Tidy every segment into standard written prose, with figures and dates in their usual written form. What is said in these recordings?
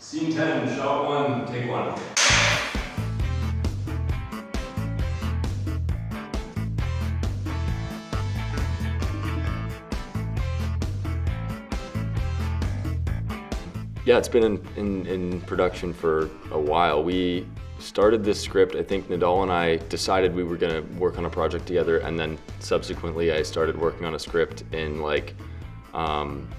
Scene 10, shot 1, take 1. Yeah, it's been in production for a while. We started this script, I think Nadal and I decided we were gonna work on a project together, and then subsequently I started working on a script in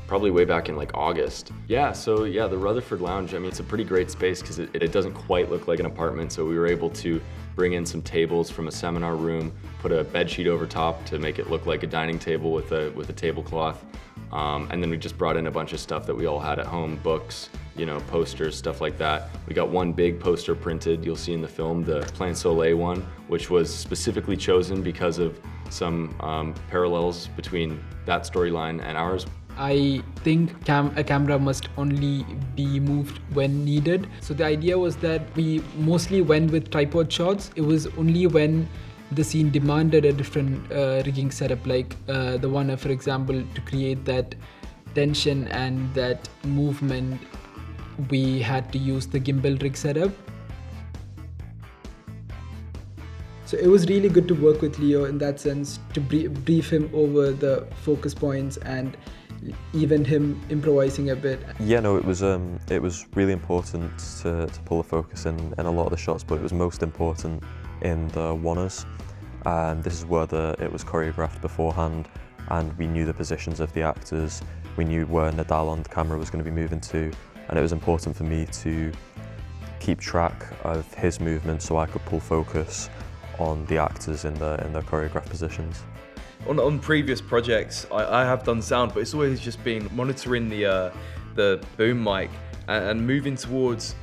probably way back in August. Yeah, so yeah, the Rutherford Lounge, I mean, it's a pretty great space because it doesn't quite look like an apartment, so we were able to bring in some tables from a seminar room, put a bed sheet over top to make it look like a dining table with a tablecloth. And then we just brought in a bunch of stuff that we all had at home, books, posters, stuff like that. We got one big poster printed, you'll see in the film, the Plein Soleil one, which was specifically chosen because of some parallels between that storyline and ours. I think a camera must only be moved when needed. So the idea was that we mostly went with tripod shots. It was only when the scene demanded a different rigging setup, like the one, for example, to create that tension and that movement, we had to use the gimbal rig setup. So it was really good to work with Leo in that sense, to brief him over the focus points and even him improvising a bit. Yeah, no, it was really important to pull the focus in a lot of the shots, but it was most important in the one-ers. And this is where it was choreographed beforehand, and we knew the positions of the actors, we knew where Nadal on the camera was going to be moving to, and it was important for me to keep track of his movements so I could pull focus on the actors in their choreographed positions. On previous projects, I have done sound, but it's always just been monitoring the boom mic and moving towards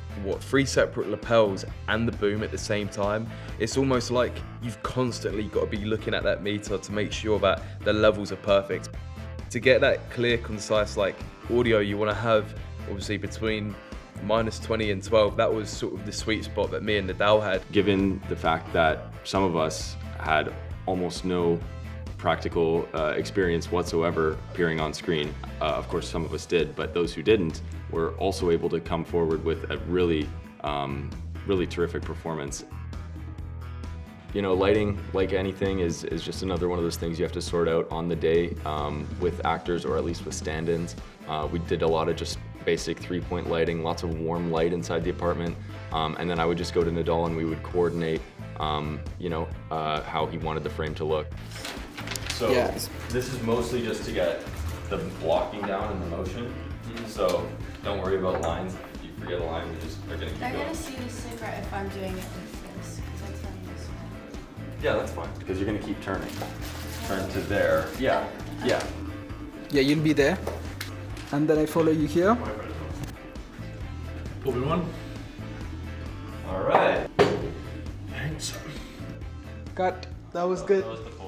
3 separate lapels and the boom at the same time. It's almost like you've constantly got to be looking at that meter to make sure that the levels are perfect. To get that clear, concise audio, you want to have obviously between -20 and 12. That was sort of the sweet spot that me and Nadal had. Given the fact that some of us had almost no practical experience whatsoever appearing on screen, of course some of us did, but those who didn't were also able to come forward with a really terrific performance. Lighting, like anything, is just another one of those things you have to sort out on the day with actors, or at least with stand-ins. We did a lot of just basic 3-point lighting, lots of warm light inside the apartment, and then I would just go to Nadal and we would coordinate how he wanted the frame to look. So yes. This is mostly just to get the blocking down and the motion. So don't worry about lines. If you forget a line, we just are gonna keep going. They're gonna see the cigarette if I'm doing it with this, because I turn this way. Yeah, that's fine, because you're gonna keep turning. Turn to there. Yeah, yeah. Yeah, you'll be there. And then I follow you here. Open one. All right. Thanks. Cut. That was good. That was the